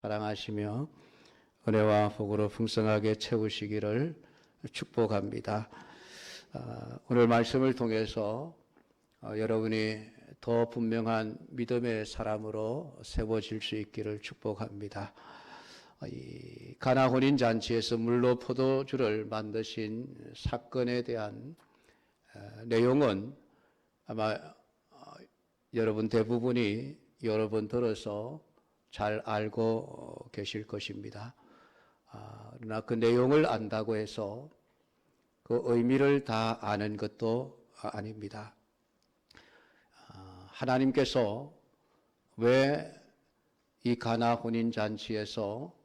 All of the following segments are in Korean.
사랑하시며 은혜와 복으로 풍성하게 채우시기를 축복합니다. 오늘 말씀을 통해서 여러분이 더 분명한 믿음의 사람으로 세워질 수 있기를 축복합니다. 이 가나 혼인잔치에서 물로 포도주를 만드신 사건에 대한 내용은 아마 여러분 대부분이 여러 번 들어서 잘 알고 계실 것입니다. 그러나 그 내용을 안다고 해서 그 의미를 다 아는 것도 아닙니다. 하나님께서 왜 이 가나 혼인잔치에서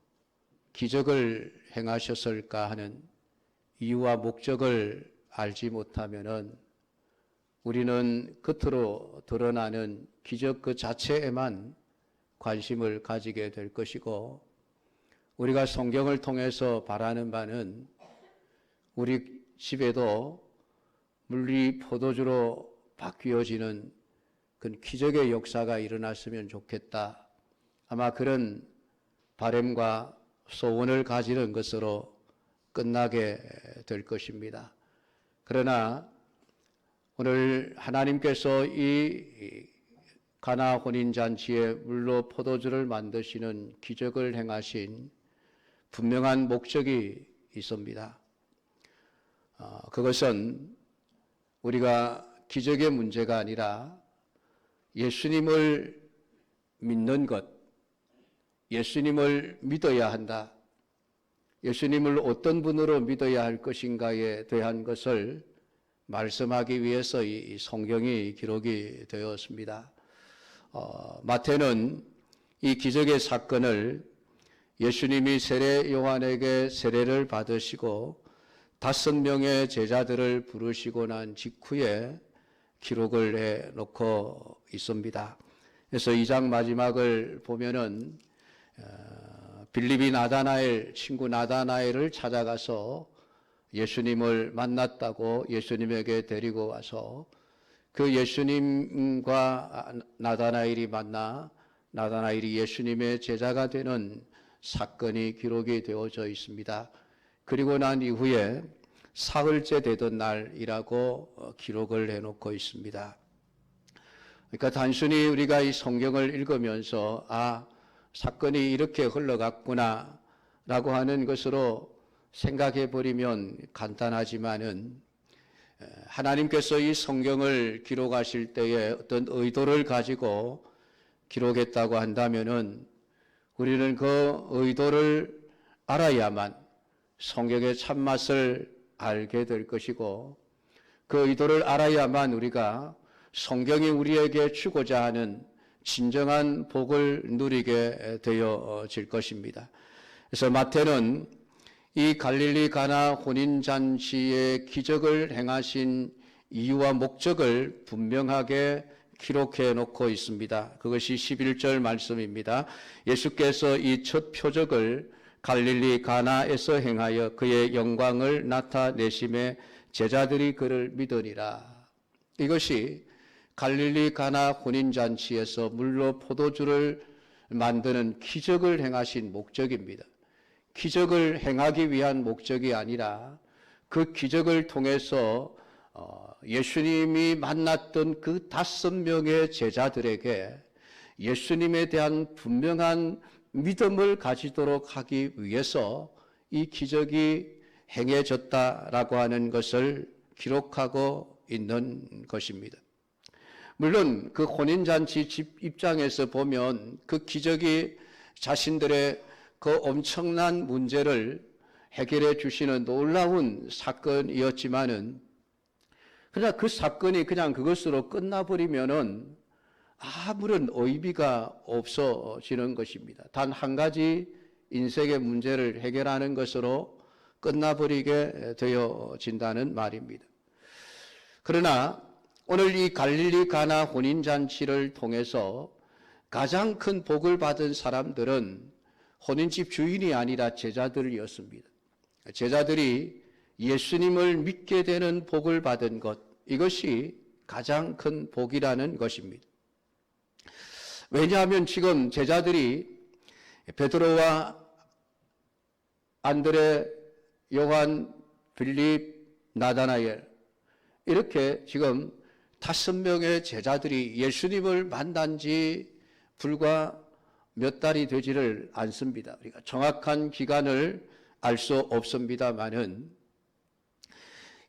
기적을 행하셨을까 하는 이유와 목적을 알지 못하면은 우리는 겉으로 드러나는 기적 그 자체에만 관심을 가지게 될 것이고, 우리가 성경을 통해서 바라는 바는 우리 집에도 물이 포도주로 바뀌어지는 그 기적의 역사가 일어났으면 좋겠다. 아마 그런 바람과 소원을 가지는 것으로 끝나게 될 것입니다. 그러나 오늘 하나님께서 이 가나 혼인잔치에 물로 포도주를 만드시는 기적을 행하신 분명한 목적이 있습니다. 그것은 우리가 기적의 문제가 아니라 예수님을 믿는 것, 예수님을 믿어야 한다. 예수님을 어떤 분으로 믿어야 할 것인가에 대한 것을 말씀하기 위해서 이 성경이 기록이 되었습니다. 마태는 이 기적의 사건을 예수님이 세례 요한에게 세례를 받으시고 5명의 제자들을 부르시고 난 직후에 기록을 해 놓고 있습니다. 그래서 2장 마지막을 보면은 빌립이 나다나엘, 친구 나다나엘을 찾아가서 예수님을 만났다고 예수님에게 데리고 와서 그 예수님과 나다나엘이 만나 나다나엘이 예수님의 제자가 되는 사건이 기록이 되어져 있습니다. 그리고 난 이후에 사흘째 되던 날이라고 기록을 해놓고 있습니다. 그러니까 단순히 우리가 이 성경을 읽으면서 사건이 이렇게 흘러갔구나 라고 하는 것으로 생각해 버리면 간단하지만은 하나님께서 이 성경을 기록하실 때에 어떤 의도를 가지고 기록했다고 한다면은 우리는 그 의도를 알아야만 성경의 참맛을 알게 될 것이고, 그 의도를 알아야만 우리가 성경이 우리에게 주고자 하는 진정한 복을 누리게 되어질 것입니다. 그래서 마태는 이 갈릴리 가나 혼인잔치의 기적을 행하신 이유와 목적을 분명하게 기록해 놓고 있습니다. 그것이 11절 말씀입니다. 예수께서 이 첫 표적을 갈릴리 가나에서 행하여 그의 영광을 나타내심에 제자들이 그를 믿으니라. 이것이 갈릴리 가나 혼인잔치에서 물로 포도주를 만드는 기적을 행하신 목적입니다. 기적을 행하기 위한 목적이 아니라 그 기적을 통해서 예수님이 만났던 그 5명의 제자들에게 예수님에 대한 분명한 믿음을 가지도록 하기 위해서 이 기적이 행해졌다라고 하는 것을 기록하고 있는 것입니다. 물론 그 혼인잔치 집 입장에서 보면 그 기적이 자신들의 그 엄청난 문제를 해결해 주시는 놀라운 사건이었지만은, 그러나 그 사건이 그냥 그것으로 끝나버리면은 아무런 의미가 없어지는 것입니다. 단 한 가지 인생의 문제를 해결하는 것으로 끝나버리게 되어진다는 말입니다. 그러나 오늘 이 갈릴리 가나 혼인잔치를 통해서 가장 큰 복을 받은 사람들은 혼인집 주인이 아니라 제자들이었습니다. 제자들이 예수님을 믿게 되는 복을 받은 것, 이것이 가장 큰 복이라는 것입니다. 왜냐하면 지금 제자들이 베드로와 안드레, 요한, 빌립, 나다나엘 이렇게 지금 5명의 제자들이 예수님을 만난 지 불과 몇 달이 되지를 않습니다. 우리가 정확한 기간을 알 수 없습니다만은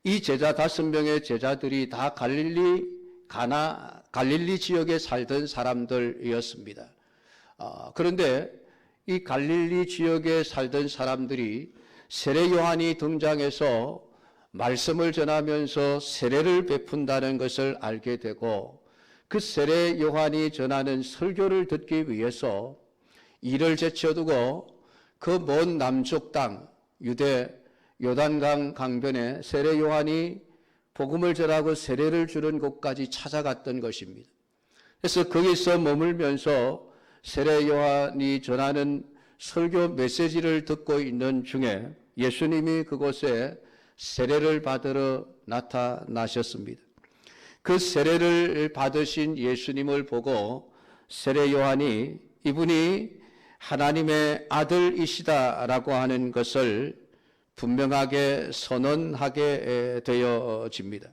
이 제자 5명의 제자들이 다 갈릴리 지역에 살던 사람들이었습니다. 그런데 이 갈릴리 지역에 살던 사람들이 세례 요한이 등장해서 말씀을 전하면서 세례를 베푼다는 것을 알게 되고 그 세례 요한이 전하는 설교를 듣기 위해서 일을 제쳐두고 그 먼 남쪽 땅 유대 요단강 강변에 세례 요한이 복음을 전하고 세례를 주는 곳까지 찾아갔던 것입니다. 그래서 거기서 머물면서 세례 요한이 전하는 설교 메시지를 듣고 있는 중에 예수님이 그곳에 세례를 받으러 나타나셨습니다. 그 세례를 받으신 예수님을 보고 세례 요한이 이분이 하나님의 아들이시다라고 하는 것을 분명하게 선언하게 되어집니다.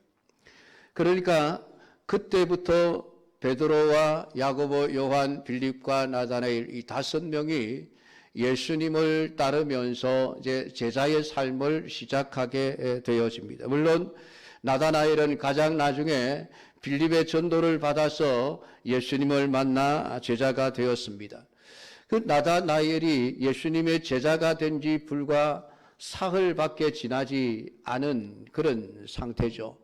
그러니까 그때부터 베드로와 야고보, 요한, 빌립과 나다나엘 이 5명이 예수님을 따르면서 이제 제자의 삶을 시작하게 되어집니다. 물론 나다나엘은 가장 나중에 빌립의 전도를 받아서 예수님을 만나 제자가 되었습니다. 그 나다나엘이 예수님의 제자가 된 지 불과 사흘밖에 지나지 않은 그런 상태죠.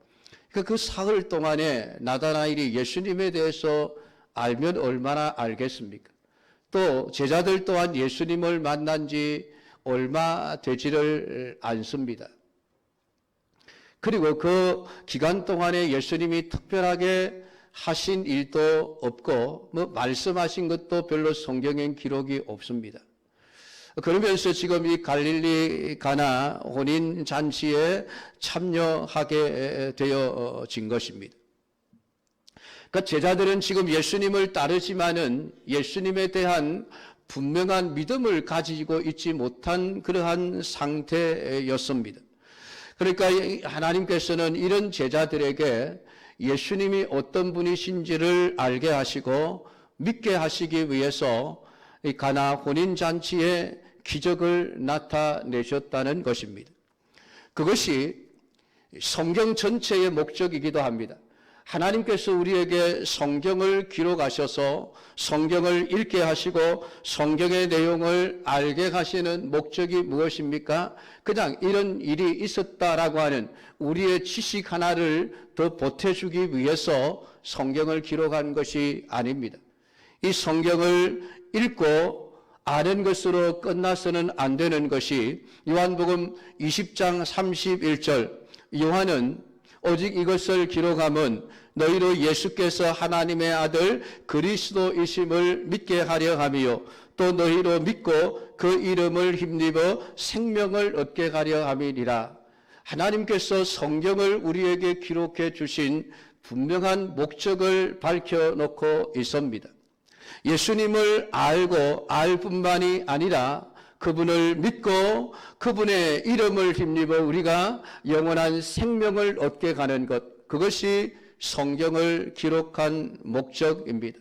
그 사흘 동안에 나다나엘이 예수님에 대해서 알면 얼마나 알겠습니까? 또 제자들 또한 예수님을 만난 지 얼마 되지를 않습니다. 그리고 그 기간 동안에 예수님이 특별하게 하신 일도 없고 말씀하신 것도 별로 성경엔 기록이 없습니다. 그러면서 지금 이 갈릴리 가나 혼인 잔치에 참여하게 되어진 것입니다. 그러니까 제자들은 지금 예수님을 따르지만은 예수님에 대한 분명한 믿음을 가지고 있지 못한 그러한 상태였습니다. 그러니까 하나님께서는 이런 제자들에게 예수님이 어떤 분이신지를 알게 하시고 믿게 하시기 위해서 이 가나 혼인잔치에 기적을 나타내셨다는 것입니다. 그것이 성경 전체의 목적이기도 합니다. 하나님께서 우리에게 성경을 기록하셔서 성경을 읽게 하시고 성경의 내용을 알게 하시는 목적이 무엇입니까? 그냥 이런 일이 있었다라고 하는 우리의 지식 하나를 더 보태주기 위해서 성경을 기록한 것이 아닙니다. 이 성경을 읽고 아는 것으로 끝나서는 안 되는 것이 요한복음 20장 31절 요한은 오직 이것을 기록하면 너희로 예수께서 하나님의 아들 그리스도이심을 믿게 하려 함이요 또 너희로 믿고 그 이름을 힘입어 생명을 얻게 하려 함이니라. 하나님께서 성경을 우리에게 기록해 주신 분명한 목적을 밝혀놓고 있습니다. 예수님을 알고 알 뿐만이 아니라 그분을 믿고 그분의 이름을 힘입어 우리가 영원한 생명을 얻게 가는 것, 그것이 성경을 기록한 목적입니다.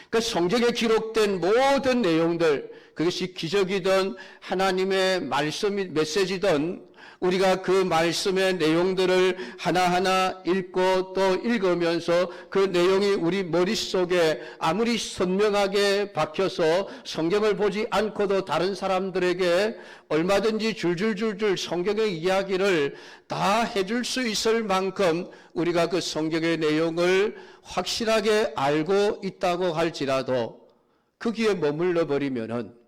그러니까 성경에 기록된 모든 내용들, 그것이 기적이든 하나님의 말씀이 메시지든 우리가 그 말씀의 내용들을 하나하나 읽고 또 읽으면서 그 내용이 우리 머릿속에 아무리 선명하게 박혀서 성경을 보지 않고도 다른 사람들에게 얼마든지 줄줄줄줄 성경의 이야기를 다 해줄 수 있을 만큼 우리가 그 성경의 내용을 확실하게 알고 있다고 할지라도 거기에 머물러 버리면은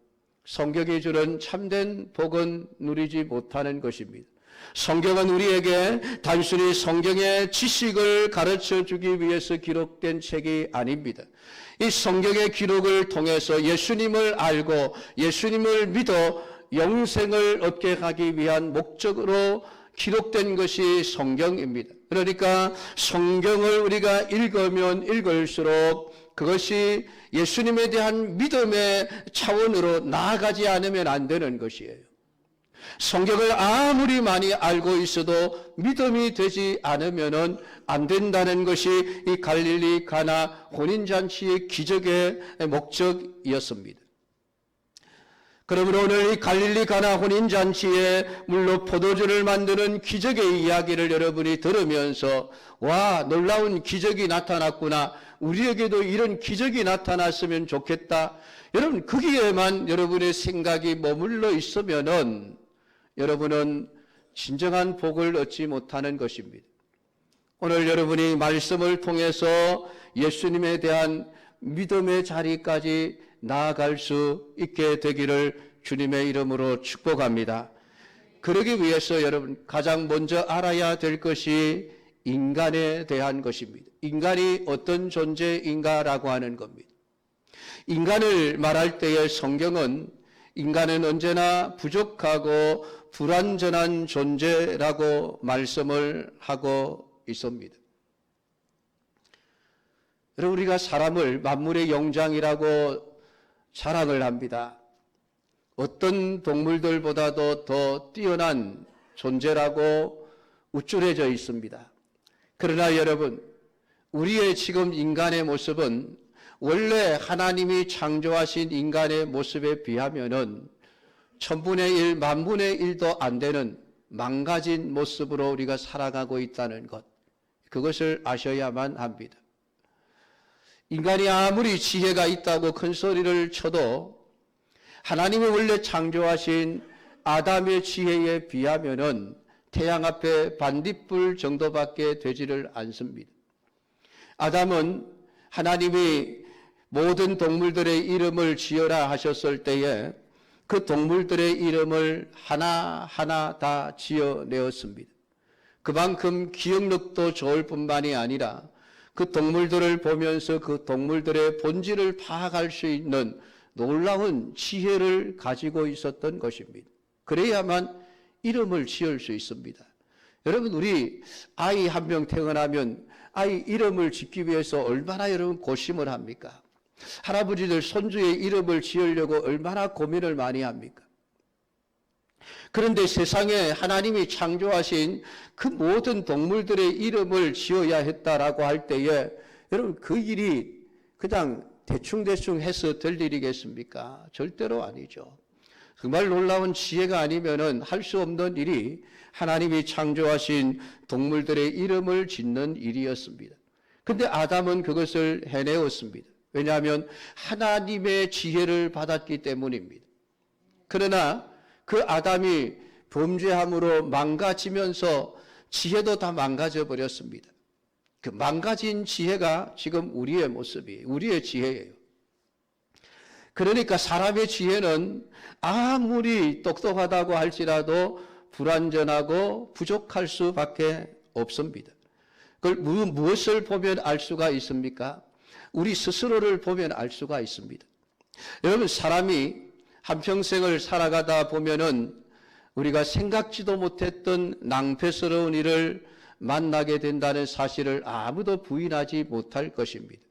성경이 주는 참된 복은 누리지 못하는 것입니다. 성경은 우리에게 단순히 성경의 지식을 가르쳐 주기 위해서 기록된 책이 아닙니다. 이 성경의 기록을 통해서 예수님을 알고 예수님을 믿어 영생을 얻게 하기 위한 목적으로 기록된 것이 성경입니다. 그러니까 성경을 우리가 읽으면 읽을수록 그것이 예수님에 대한 믿음의 차원으로 나아가지 않으면 안 되는 것이에요. 성경을 아무리 많이 알고 있어도 믿음이 되지 않으면 안 된다는 것이 이 갈릴리 가나 혼인잔치의 기적의 목적이었습니다. 그러므로 오늘 이 갈릴리 가나 혼인잔치에 물로 포도주를 만드는 기적의 이야기를 여러분이 들으면서 와, 놀라운 기적이 나타났구나, 우리에게도 이런 기적이 나타났으면 좋겠다, 여러분 거기에만 여러분의 생각이 머물러 있으면은 여러분은 진정한 복을 얻지 못하는 것입니다. 오늘 여러분이 말씀을 통해서 예수님에 대한 믿음의 자리까지 나아갈 수 있게 되기를 주님의 이름으로 축복합니다. 그러기 위해서 여러분 가장 먼저 알아야 될 것이 인간에 대한 것입니다. 인간이 어떤 존재인가라고 하는 겁니다. 인간을 말할 때에 성경은 인간은 언제나 부족하고 불완전한 존재라고 말씀을 하고 있습니다. 여러분, 우리가 사람을 만물의 영장이라고 자랑을 합니다. 어떤 동물들보다도 더 뛰어난 존재라고 우쭐해져 있습니다. 그러나 여러분, 우리의 지금 인간의 모습은 원래 하나님이 창조하신 인간의 모습에 비하면은 1000분의 1, 10,000분의 1도 안 되는 망가진 모습으로 우리가 살아가고 있다는 것, 그것을 아셔야만 합니다. 인간이 아무리 지혜가 있다고 큰 소리를 쳐도 하나님이 원래 창조하신 아담의 지혜에 비하면은 태양 앞에 반딧불 정도밖에 되지를 않습니다. 아담은 하나님이 모든 동물들의 이름을 지어라 하셨을 때에 그 동물들의 이름을 하나하나 다 지어내었습니다. 그만큼 기억력도 좋을 뿐만이 아니라 그 동물들을 보면서 그 동물들의 본질을 파악할 수 있는 놀라운 지혜를 가지고 있었던 것입니다. 그래야만 이름을 지을 수 있습니다. 여러분, 우리 아이 한 명 태어나면 아이 이름을 짓기 위해서 얼마나 여러분 고심을 합니까? 할아버지들 손주의 이름을 지으려고 얼마나 고민을 많이 합니까? 그런데 세상에 하나님이 창조하신 그 모든 동물들의 이름을 지어야 했다라고 할 때에 여러분 그 일이 그냥 대충대충 해서 될 일이겠습니까? 절대로 아니죠. 정말 놀라운 지혜가 아니면은 할 수 없는 일이 하나님이 창조하신 동물들의 이름을 짓는 일이었습니다. 근데 아담은 그것을 해내었습니다. 왜냐하면 하나님의 지혜를 받았기 때문입니다. 그러나 그 아담이 범죄함으로 망가지면서 지혜도 다 망가져 버렸습니다. 그 망가진 지혜가 지금 우리의 모습이에요. 우리의 지혜예요. 그러니까 사람의 지혜는 아무리 똑똑하다고 할지라도 불완전하고 부족할 수밖에 없습니다. 그걸 무엇을 보면 알 수가 있습니까? 우리 스스로를 보면 알 수가 있습니다. 여러분, 사람이 한평생을 살아가다 보면은 우리가 생각지도 못했던 낭패스러운 일을 만나게 된다는 사실을 아무도 부인하지 못할 것입니다.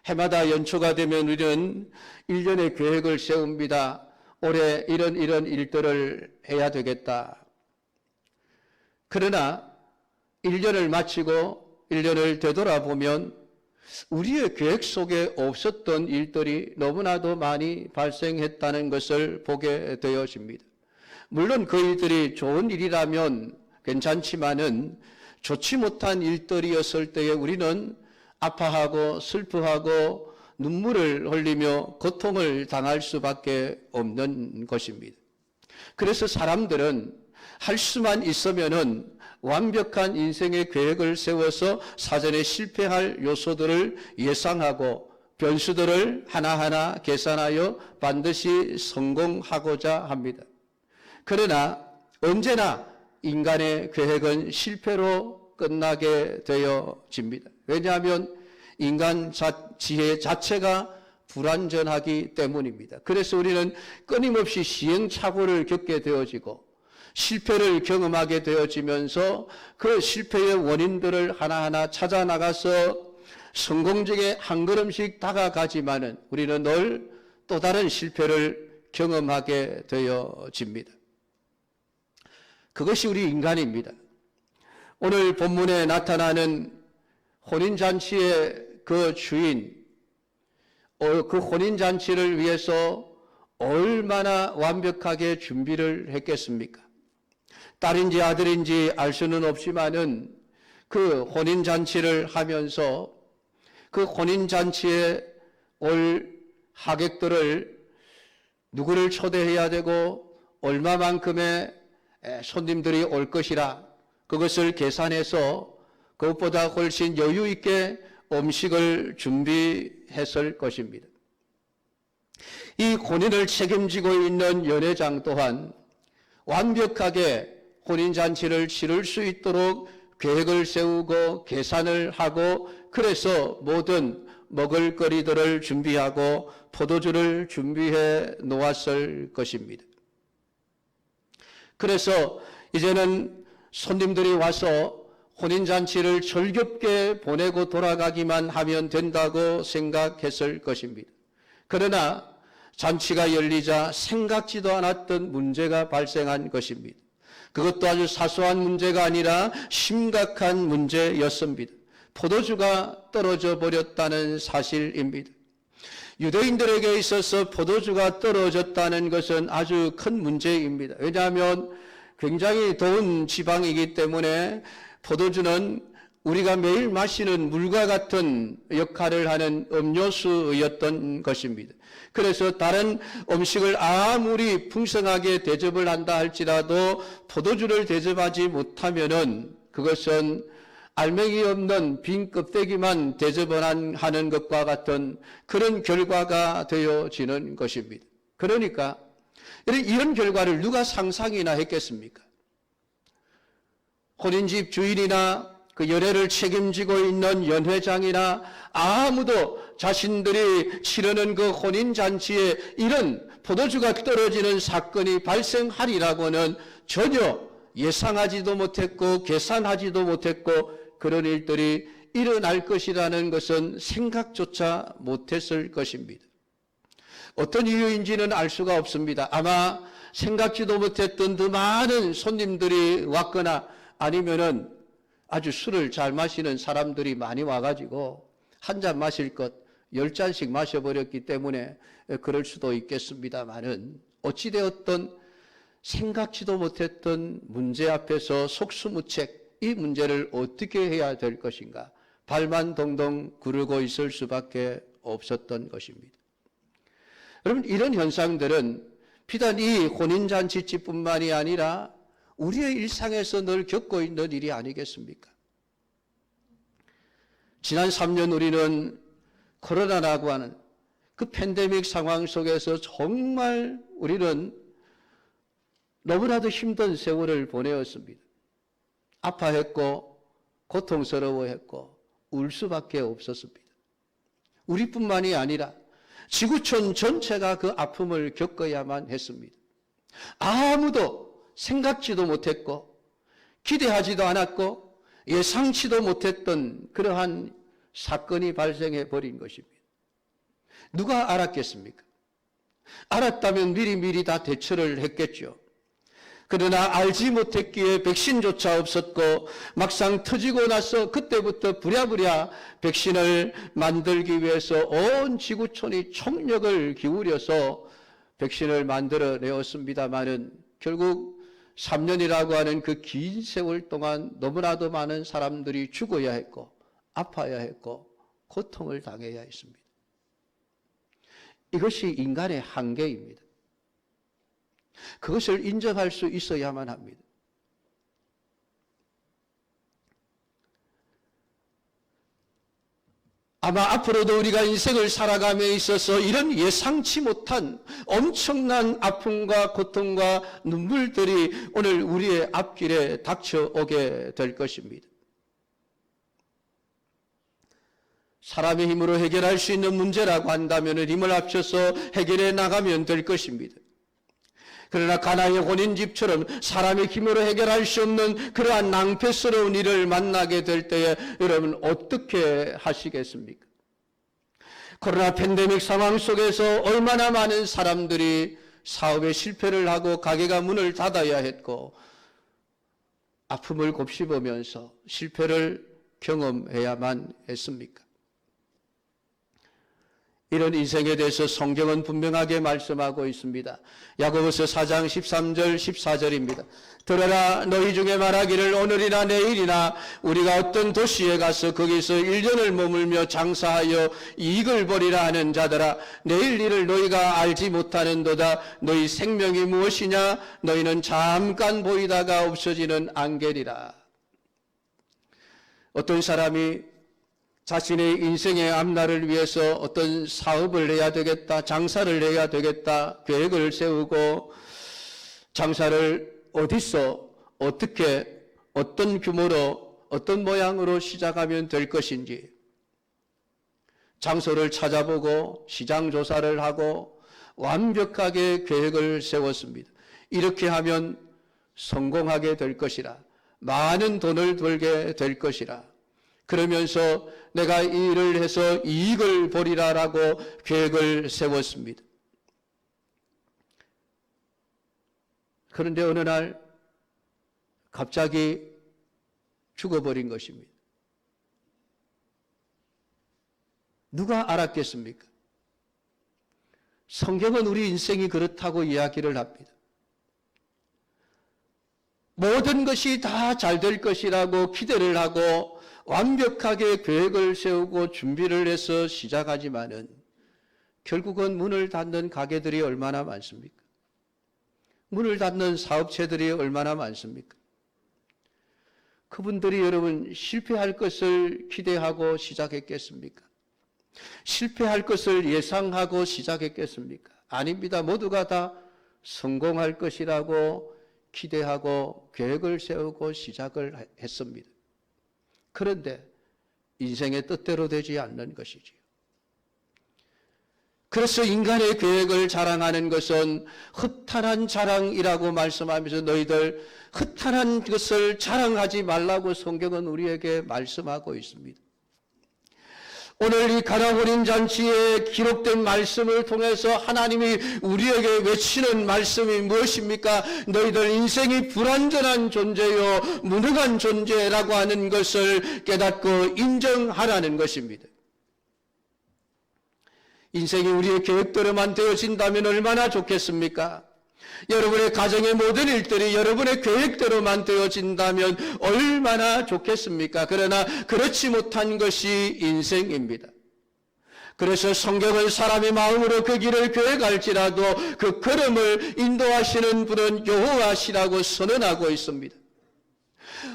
해마다 연초가 되면 우리는 1년의 계획을 세웁니다. 올해 이런 일들을 해야 되겠다. 그러나 1년을 마치고 1년을 되돌아보면 우리의 계획 속에 없었던 일들이 너무나도 많이 발생했다는 것을 보게 되어집니다. 물론 그 일들이 좋은 일이라면 괜찮지만은 좋지 못한 일들이었을 때에 우리는 아파하고 슬퍼하고 눈물을 흘리며 고통을 당할 수밖에 없는 것입니다. 그래서 사람들은 할 수만 있으면은 완벽한 인생의 계획을 세워서 사전에 실패할 요소들을 예상하고 변수들을 하나하나 계산하여 반드시 성공하고자 합니다. 그러나 언제나 인간의 계획은 실패로 끝나게 되어집니다. 왜냐하면 인간 지혜 자체가 불완전하기 때문입니다. 그래서 우리는 끊임없이 시행착오를 겪게 되어지고 실패를 경험하게 되어지면서 그 실패의 원인들을 하나하나 찾아 나가서 성공적에 한 걸음씩 다가가지만은 우리는 늘 또 다른 실패를 경험하게 되어집니다. 그것이 우리 인간입니다. 오늘 본문에 나타나는 혼인잔치의 그 주인, 그 혼인잔치를 위해서 얼마나 완벽하게 준비를 했겠습니까? 딸인지 아들인지 알 수는 없지만은 그 혼인잔치를 하면서 그 혼인잔치에 올 하객들을 누구를 초대해야 되고 얼마만큼의 손님들이 올 것이라 그것을 계산해서 그것보다 훨씬 여유 있게 음식을 준비했을 것입니다. 이 혼인을 책임지고 있는 연회장 또한 완벽하게 혼인잔치를 치를 수 있도록 계획을 세우고 계산을 하고 그래서 모든 먹을거리들을 준비하고 포도주를 준비해 놓았을 것입니다. 그래서 이제는 손님들이 와서 혼인잔치를 즐겁게 보내고 돌아가기만 하면 된다고 생각했을 것입니다. 그러나 잔치가 열리자 생각지도 않았던 문제가 발생한 것입니다. 그것도 아주 사소한 문제가 아니라 심각한 문제였습니다. 포도주가 떨어져 버렸다는 사실입니다. 유대인들에게 있어서 포도주가 떨어졌다는 것은 아주 큰 문제입니다. 왜냐하면 굉장히 더운 지방이기 때문에 포도주는 우리가 매일 마시는 물과 같은 역할을 하는 음료수였던 것입니다. 그래서 다른 음식을 아무리 풍성하게 대접을 한다 할지라도 포도주를 대접하지 못하면은 그것은 알맹이 없는 빈 껍데기만 대접을 하는 것과 같은 그런 결과가 되어지는 것입니다. 그러니까 이런 결과를 누가 상상이나 했겠습니까? 혼인집 주인이나 그 연회를 책임지고 있는 연회장이나 아무도 자신들이 치르는 그 혼인잔치에 이런 포도주가 떨어지는 사건이 발생하리라고는 전혀 예상하지도 못했고 계산하지도 못했고 그런 일들이 일어날 것이라는 것은 생각조차 못했을 것입니다. 어떤 이유인지는 알 수가 없습니다. 아마 생각지도 못했던 더 많은 손님들이 왔거나 아니면은 아주 술을 잘 마시는 사람들이 많이 와가지고 한 잔 마실 것 10잔씩 마셔버렸기 때문에 그럴 수도 있겠습니다만은 어찌되었던 생각지도 못했던 문제 앞에서 속수무책 이 문제를 어떻게 해야 될 것인가 발만 동동 구르고 있을 수밖에 없었던 것입니다. 여러분 이런 현상들은 비단 이 혼인잔치집뿐만이 아니라 우리의 일상에서 늘 겪고 있는 일이 아니겠습니까? 지난 3년 우리는 코로나라고 하는 그 팬데믹 상황 속에서 정말 우리는 너무나도 힘든 세월을 보내었습니다. 아파했고 고통스러워했고 울 수밖에 없었습니다. 우리뿐만이 아니라 지구촌 전체가 그 아픔을 겪어야만 했습니다. 아무도 생각지도 못했고 기대하지도 않았고 예상치도 못했던 그러한 사건이 발생해 버린 것입니다. 누가 알았겠습니까? 알았다면 미리미리 다 대처를 했겠죠. 그러나 알지 못했기에 백신조차 없었고 막상 터지고 나서 그때부터 부랴부랴 백신을 만들기 위해서 온 지구촌이 총력을 기울여서 백신을 만들어내었습니다마는 결국 3년이라고 하는 그 긴 세월 동안 너무나도 많은 사람들이 죽어야 했고 아파야 했고 고통을 당해야 했습니다. 이것이 인간의 한계입니다. 그것을 인정할 수 있어야만 합니다. 아마 앞으로도 우리가 인생을 살아감에 있어서 이런 예상치 못한 엄청난 아픔과 고통과 눈물들이 오늘 우리의 앞길에 닥쳐오게 될 것입니다. 사람의 힘으로 해결할 수 있는 문제라고 한다면 힘을 합쳐서 해결해 나가면 될 것입니다. 그러나 가나의 혼인집처럼 사람의 힘으로 해결할 수 없는 그러한 낭패스러운 일을 만나게 될 때에 여러분 어떻게 하시겠습니까? 코로나 팬데믹 상황 속에서 얼마나 많은 사람들이 사업에 실패를 하고 가게가 문을 닫아야 했고 아픔을 곱씹으면서 실패를 경험해야만 했습니까? 이런 인생에 대해서 성경은 분명하게 말씀하고 있습니다. 야고보서 4장 13절 14절입니다. 들어라, 너희 중에 말하기를 오늘이나 내일이나 우리가 어떤 도시에 가서 거기서 1년을 머물며 장사하여 이익을 벌이라 하는 자들아, 내일 일을 너희가 알지 못하는도다. 너희 생명이 무엇이냐? 너희는 잠깐 보이다가 없어지는 안개리라. 어떤 사람이 자신의 인생의 앞날을 위해서 어떤 사업을 해야 되겠다, 장사를 해야 되겠다, 계획을 세우고 장사를 어디서, 어떻게, 어떤 규모로, 어떤 모양으로 시작하면 될 것인지 장소를 찾아보고 시장 조사를 하고 완벽하게 계획을 세웠습니다. 이렇게 하면 성공하게 될 것이라, 많은 돈을 벌게 될 것이라, 그러면서 내가 이 일을 해서 이익을 보리라라고 계획을 세웠습니다. 그런데 어느 날 갑자기 죽어버린 것입니다. 누가 알았겠습니까? 성경은 우리 인생이 그렇다고 이야기를 합니다. 모든 것이 다 잘 될 것이라고 기대를 하고 완벽하게 계획을 세우고 준비를 해서 시작하지만은 결국은 문을 닫는 가게들이 얼마나 많습니까? 문을 닫는 사업체들이 얼마나 많습니까? 그분들이 여러분 실패할 것을 기대하고 시작했겠습니까? 실패할 것을 예상하고 시작했겠습니까? 아닙니다. 모두가 다 성공할 것이라고 기대하고 계획을 세우고 시작을 했습니다. 그런데 인생의 뜻대로 되지 않는 것이지요. 그래서 인간의 계획을 자랑하는 것은 허탄한 자랑이라고 말씀하면서 너희들 허탄한 것을 자랑하지 말라고 성경은 우리에게 말씀하고 있습니다. 오늘 이 가나 혼인 잔치에 기록된 말씀을 통해서 하나님이 우리에게 외치는 말씀이 무엇입니까? 너희들 인생이 불완전한 존재요 무능한 존재라고 하는 것을 깨닫고 인정하라는 것입니다. 인생이 우리의 계획대로만 되어진다면 얼마나 좋겠습니까? 여러분의 가정의 모든 일들이 여러분의 계획대로만 되어진다면 얼마나 좋겠습니까? 그러나 그렇지 못한 것이 인생입니다. 그래서 성경은 사람의 마음으로 그 길을 계획할지라도 그 걸음을 인도하시는 분은 여호와시라고 선언하고 있습니다.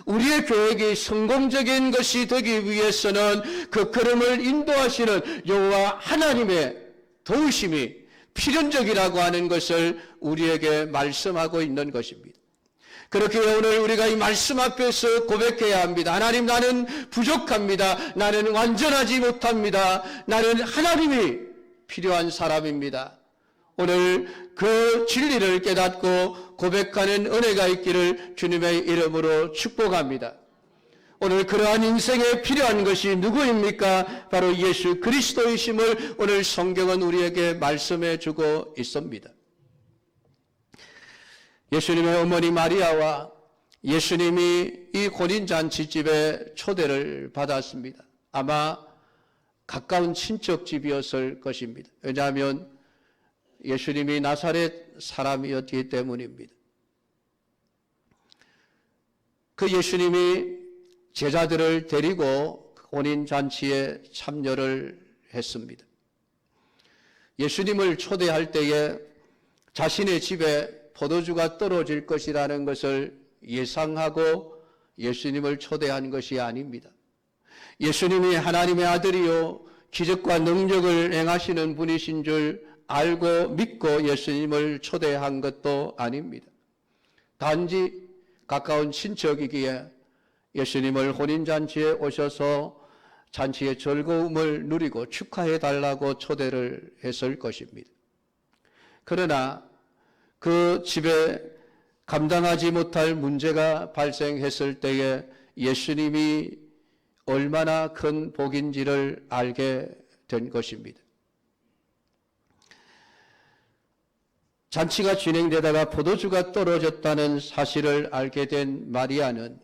우리의 계획이 성공적인 것이 되기 위해서는 그 걸음을 인도하시는 여호와 하나님의 도우심이 필연적이라고 하는 것을 우리에게 말씀하고 있는 것입니다. 그렇게 오늘 우리가 이 말씀 앞에서 고백해야 합니다. 하나님, 나는 부족합니다. 나는 완전하지 못합니다. 나는 하나님이 필요한 사람입니다. 오늘 그 진리를 깨닫고 고백하는 은혜가 있기를 주님의 이름으로 축복합니다. 오늘 그러한 인생에 필요한 것이 누구입니까? 바로 예수 그리스도이심을 오늘 성경은 우리에게 말씀해 주고 있습니다. 예수님의 어머니 마리아와 예수님이 이 혼인잔치집에 초대를 받았습니다. 아마 가까운 친척집이었을 것입니다. 왜냐하면 예수님이 나사렛 사람이었기 때문입니다. 그 예수님이 제자들을 데리고 혼인잔치에 참여를 했습니다. 예수님을 초대할 때에 자신의 집에 포도주가 떨어질 것이라는 것을 예상하고 예수님을 초대한 것이 아닙니다. 예수님이 하나님의 아들이요 기적과 능력을 행하시는 분이신 줄 알고 믿고 예수님을 초대한 것도 아닙니다. 단지 가까운 친척이기에 예수님을 혼인잔치에 오셔서 잔치의 즐거움을 누리고 축하해 달라고 초대를 했을 것입니다. 그러나 그 집에 감당하지 못할 문제가 발생했을 때에 예수님이 얼마나 큰 복인지를 알게 된 것입니다. 잔치가 진행되다가 포도주가 떨어졌다는 사실을 알게 된 마리아는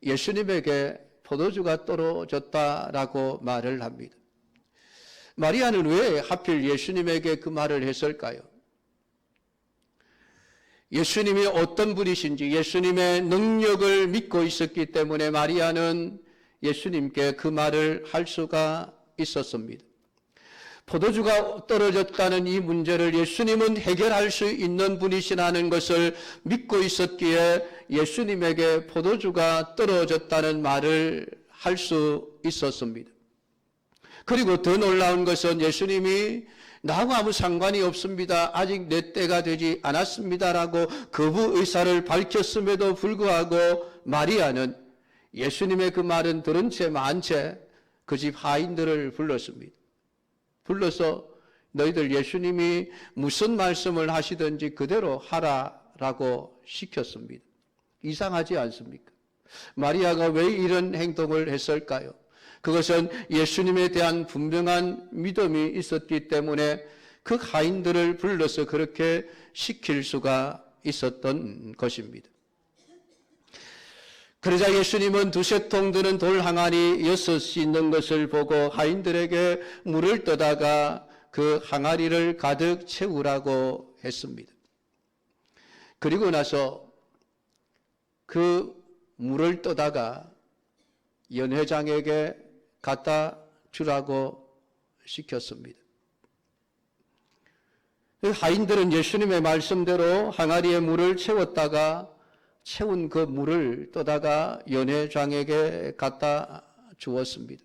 예수님에게 포도주가 떨어졌다라고 말을 합니다. 마리아는 왜 하필 예수님에게 그 말을 했을까요? 예수님이 어떤 분이신지 예수님의 능력을 믿고 있었기 때문에 마리아는 예수님께 그 말을 할 수가 있었습니다. 포도주가 떨어졌다는 이 문제를 예수님은 해결할 수 있는 분이시라는 것을 믿고 있었기에 예수님에게 포도주가 떨어졌다는 말을 할 수 있었습니다. 그리고 더 놀라운 것은 예수님이 나하고 아무 상관이 없습니다. 아직 내 때가 되지 않았습니다라고 거부 의사를 밝혔음에도 불구하고 마리아는 예수님의 그 말은 들은 채 만 채 그 집 하인들을 불렀습니다. 불러서 너희들 예수님이 무슨 말씀을 하시든지 그대로 하라라고 시켰습니다. 이상하지 않습니까? 마리아가 왜 이런 행동을 했을까요? 그것은 예수님에 대한 분명한 믿음이 있었기 때문에 그 하인들을 불러서 그렇게 시킬 수가 있었던 것입니다. 그러자 예수님은 두세 통 드는 돌 항아리 6이 있는 것을 보고 하인들에게 물을 떠다가 그 항아리를 가득 채우라고 했습니다. 그리고 나서 그 물을 떠다가 연회장에게 갖다 주라고 시켰습니다. 하인들은 예수님의 말씀대로 항아리에 물을 채웠다가 채운 그 물을 떠다가 연회장에게 갖다 주었습니다.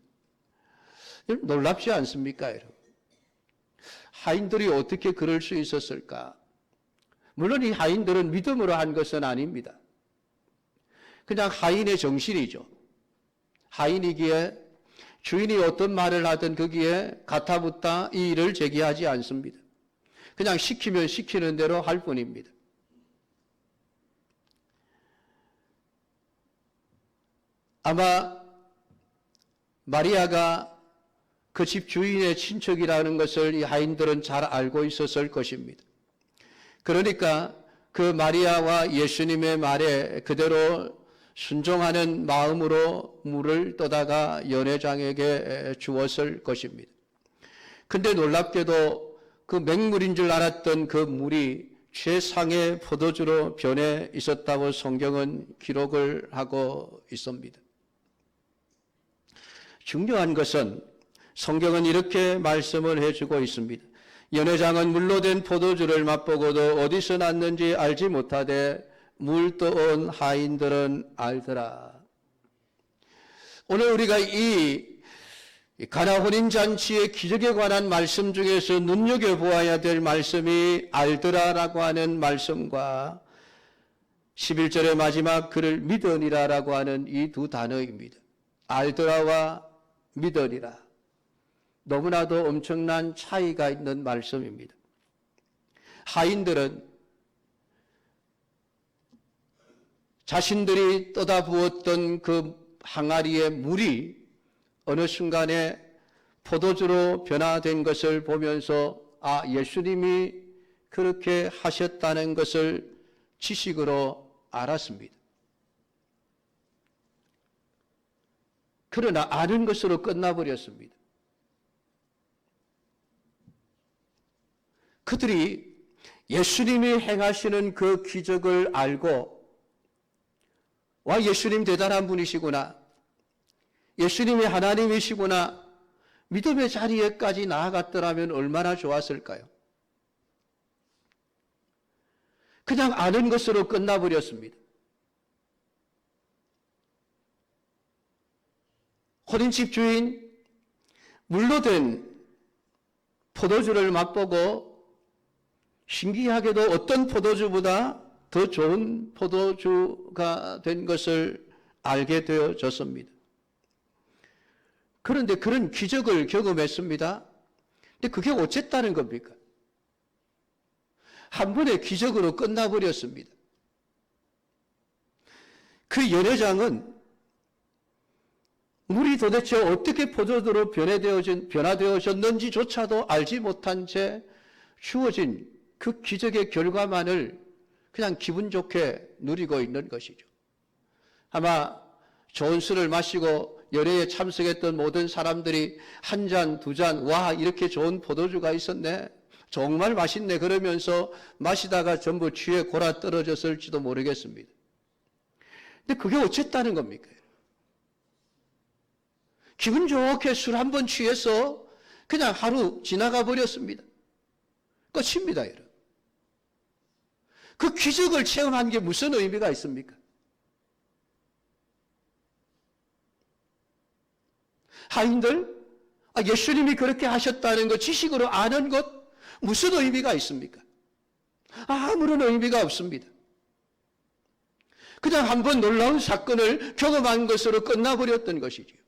놀랍지 않습니까, 여러분? 하인들이 어떻게 그럴 수 있었을까? 물론 이 하인들은 믿음으로 한 것은 아닙니다. 그냥 하인의 정신이죠. 하인이기에 주인이 어떤 말을 하든 거기에 가타붙다 이 일을 제기하지 않습니다. 그냥 시키면 시키는 대로 할 뿐입니다. 아마 마리아가 그 집 주인의 친척이라는 것을 이 하인들은 잘 알고 있었을 것입니다. 그러니까 그 마리아와 예수님의 말에 그대로 순종하는 마음으로 물을 떠다가 연회장에게 주었을 것입니다. 근데 놀랍게도 그 맹물인 줄 알았던 그 물이 최상의 포도주로 변해 있었다고 성경은 기록을 하고 있습니다. 중요한 것은 성경은 이렇게 말씀을 해주고 있습니다. 연회장은 물로 된 포도주를 맛보고도 어디서 났는지 알지 못하되 물 떠온 하인들은 알더라. 오늘 우리가 이 가나 혼인잔치의 기적에 관한 말씀 중에서 눈여겨보아야 될 말씀이 알더라라고 하는 말씀과 11절의 마지막 그를 믿으니라라고 하는 이 두 단어입니다. 알더라와 믿으리라. 너무나도 엄청난 차이가 있는 말씀입니다. 하인들은 자신들이 떠다 부었던 그 항아리의 물이 어느 순간에 포도주로 변화된 것을 보면서 예수님이 그렇게 하셨다는 것을 지식으로 알았습니다. 그러나 아는 것으로 끝나버렸습니다. 그들이 예수님이 행하시는 그 기적을 알고 예수님 대단한 분이시구나, 예수님이 하나님이시구나, 믿음의 자리에까지 나아갔더라면 얼마나 좋았을까요? 그냥 아는 것으로 끝나버렸습니다. 혼인집 주인 물로 된 포도주를 맛보고 신기하게도 어떤 포도주보다 더 좋은 포도주가 된 것을 알게 되어졌습니다. 그런데 그런 기적을 경험했습니다. 근데 그게 어쨌다는 겁니까? 한 번의 기적으로 끝나버렸습니다. 그 연회장은 물이 도대체 어떻게 포도주로 변화되어졌는지조차도 알지 못한 채 주어진 그 기적의 결과만을 그냥 기분 좋게 누리고 있는 것이죠. 아마 좋은 술을 마시고 연회에 참석했던 모든 사람들이 한 잔, 두 잔, 와, 이렇게 좋은 포도주가 있었네, 정말 맛있네 그러면서 마시다가 전부 취해 골아 떨어졌을지도 모르겠습니다. 근데 그게 어쨌다는 겁니까? 기분 좋게 술 한 번 취해서 그냥 하루 지나가 버렸습니다. 끝입니다, 여러분. 그 기적을 체험한 게 무슨 의미가 있습니까? 하인들, 예수님이 그렇게 하셨다는 것, 지식으로 아는 것, 무슨 의미가 있습니까? 아무런 의미가 없습니다. 그냥 한번 놀라운 사건을 경험한 것으로 끝나버렸던 것이지요.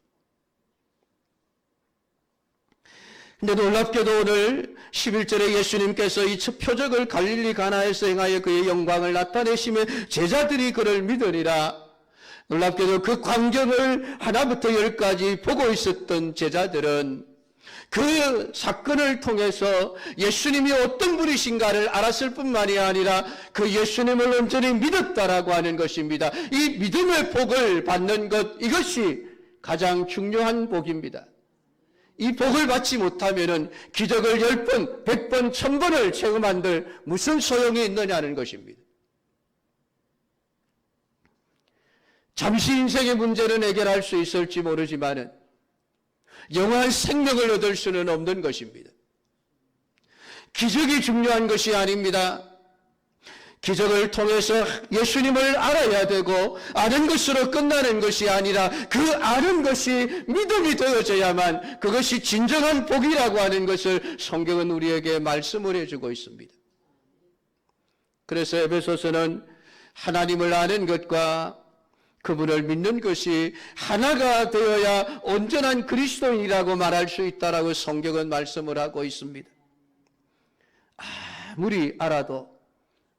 근데 놀랍게도 오늘 11절에 예수님께서 이 표적을 갈릴리 가나에서 행하여 그의 영광을 나타내시며 제자들이 그를 믿으리라. 놀랍게도 그 광경을 하나부터 열까지 보고 있었던 제자들은 그 사건을 통해서 예수님이 어떤 분이신가를 알았을 뿐만이 아니라 그 예수님을 온전히 믿었다라고 하는 것입니다. 이 믿음의 복을 받는 것, 이것이 가장 중요한 복입니다. 이 복을 받지 못하면 기적을 10번, 100번, 1000번을 체험한들 무슨 소용이 있느냐는 것입니다. 잠시 인생의 문제는 해결할 수 있을지 모르지만 영원한 생명을 얻을 수는 없는 것입니다. 기적이 중요한 것이 아닙니다. 기적을 통해서 예수님을 알아야 되고 아는 것으로 끝나는 것이 아니라 그 아는 것이 믿음이 되어져야만 그것이 진정한 복이라고 하는 것을 성경은 우리에게 말씀을 해주고 있습니다. 그래서 에베소서는 하나님을 아는 것과 그분을 믿는 것이 하나가 되어야 온전한 그리스도인이라고 말할 수 있다라고 성경은 말씀을 하고 있습니다. 아무리 알아도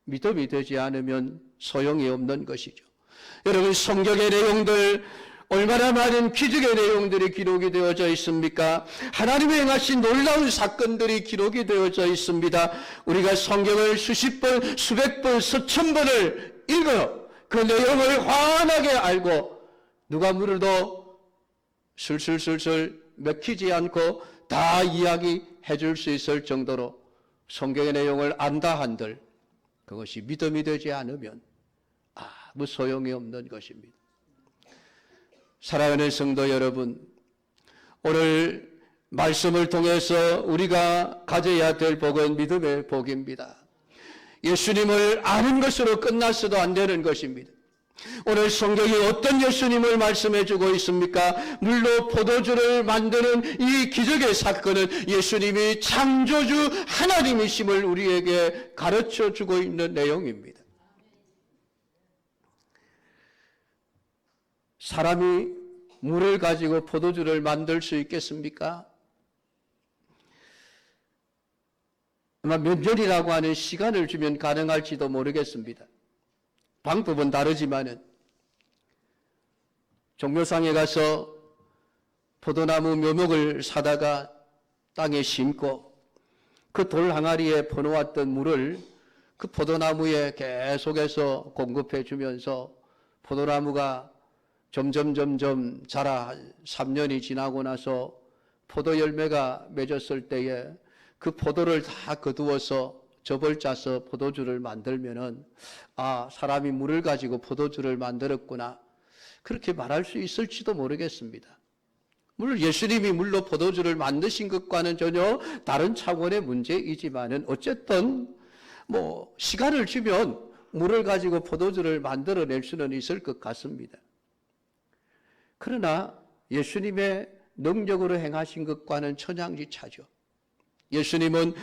믿음이 되지 않으면 소용이 없는 것이죠. 여러분, 성경의 내용들, 얼마나 많은 기적의 내용들이 기록이 되어져 있습니까? 하나님이 행하신 놀라운 사건들이 기록이 되어져 있습니다. 우리가 성경을 수십 번, 수백 번, 수천 번을 읽어 그 내용을 환하게 알고 누가 물어도 술술술술 맥히지 않고 다 이야기해 줄 수 있을 정도로 성경의 내용을 안다 한들 그것이 믿음이 되지 않으면 아무 소용이 없는 것입니다. 사랑하는 성도 여러분, 오늘 말씀을 통해서 우리가 가져야 될 복은 믿음의 복입니다. 예수님을 아는 것으로 끝나서도 안 되는 것입니다. 오늘 성경이 어떤 예수님을 말씀해 주고 있습니까? 물로 포도주를 만드는 이 기적의 사건은 예수님이 창조주 하나님이심을 우리에게 가르쳐 주고 있는 내용입니다. 사람이 물을 가지고 포도주를 만들 수 있겠습니까? 아마 몇 년이라고 하는 시간을 주면 가능할지도 모르겠습니다. 방법은 다르지만은 종묘상에 가서 포도나무 묘목을 사다가 땅에 심고 그 돌 항아리에 퍼놓았던 물을 그 포도나무에 계속해서 공급해 주면서 포도나무가 점점 자라 3년이 지나고 나서 포도 열매가 맺었을 때에 그 포도를 다 거두어서 즙을 짜서 포도주를 만들면은 사람이 물을 가지고 포도주를 만들었구나 그렇게 말할 수 있을지도 모르겠습니다. 물론 예수님이 물로 포도주를 만드신 것과는 전혀 다른 차원의 문제이지만은 어쨌든 시간을 주면 물을 가지고 포도주를 만들어낼 수는 있을 것 같습니다. 그러나 예수님의 능력으로 행하신 것과는 천양지차죠. 예수님은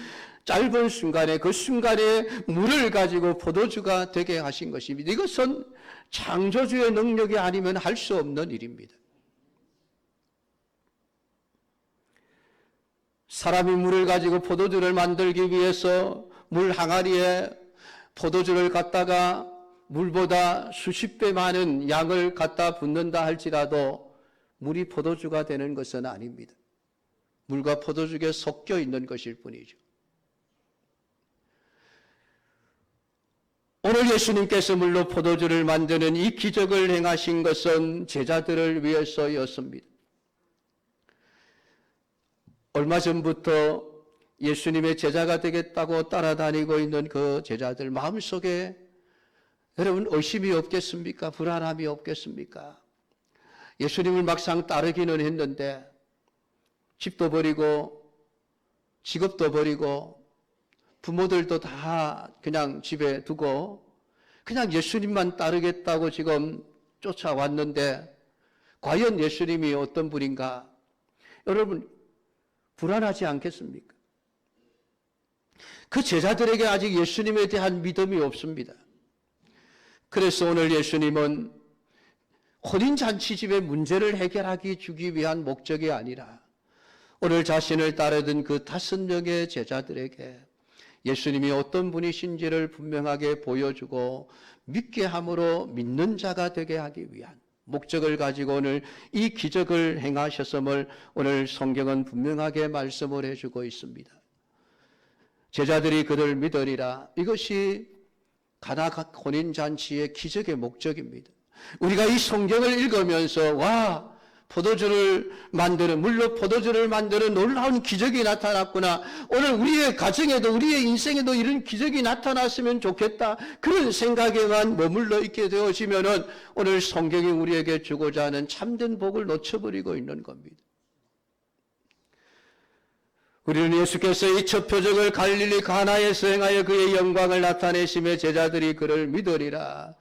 짧은 순간에 그 순간에 물을 가지고 포도주가 되게 하신 것입니다. 이것은 창조주의 능력이 아니면 할 수 없는 일입니다. 사람이 물을 가지고 포도주를 만들기 위해서 물 항아리에 포도주를 갖다가 물보다 수십 배 많은 양을 갖다 붓는다 할지라도 물이 포도주가 되는 것은 아닙니다. 물과 포도주에 섞여 있는 것일 뿐이죠. 오늘 예수님께서 물로 포도주를 만드는 이 기적을 행하신 것은 제자들을 위해서였습니다. 얼마 전부터 예수님의 제자가 되겠다고 따라다니고 있는 그 제자들 마음속에 여러분 의심이 없겠습니까? 불안함이 없겠습니까? 예수님을 막상 따르기는 했는데 집도 버리고 직업도 버리고 부모들도 다 그냥 집에 두고 그냥 예수님만 따르겠다고 지금 쫓아왔는데 과연 예수님이 어떤 분인가? 여러분 불안하지 않겠습니까? 그 제자들에게 아직 예수님에 대한 믿음이 없습니다. 그래서 오늘 예수님은 혼인잔치집의 문제를 해결하기 주기 위한 목적이 아니라 오늘 자신을 따르던 그 5명의 제자들에게 예수님이 어떤 분이신지를 분명하게 보여주고 믿게 함으로 믿는 자가 되게 하기 위한 목적을 가지고 오늘 이 기적을 행하셨음을 오늘 성경은 분명하게 말씀을 해주고 있습니다. 제자들이 그를 믿으리라. 이것이 가나 혼인잔치의 기적의 목적입니다. 우리가 이 성경을 읽으면서 와 포도주를 만드는 물로 포도주를 만드는 놀라운 기적이 나타났구나. 오늘 우리의 가정에도 우리의 인생에도 이런 기적이 나타났으면 좋겠다. 그런 생각에만 머물러 있게 되어지면은 오늘 성경이 우리에게 주고자 하는 참된 복을 놓쳐버리고 있는 겁니다. 우리는 예수께서 이 첫 표적을 갈릴리 가나에서 행하여 그의 영광을 나타내시며 제자들이 그를 믿으리라.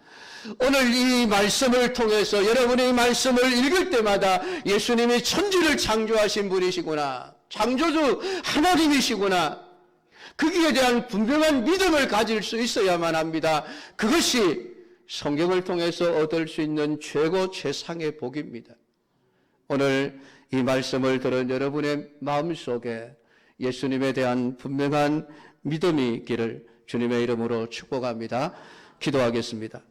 오늘 이 말씀을 통해서 여러분이 이 말씀을 읽을 때마다 예수님이 천지를 창조하신 분이시구나. 창조주 하나님이시구나. 거기에 대한 분명한 믿음을 가질 수 있어야만 합니다. 그것이 성경을 통해서 얻을 수 있는 최고 최상의 복입니다. 오늘 이 말씀을 들은 여러분의 마음속에 예수님에 대한 분명한 믿음이 있기를 주님의 이름으로 축복합니다. 기도하겠습니다.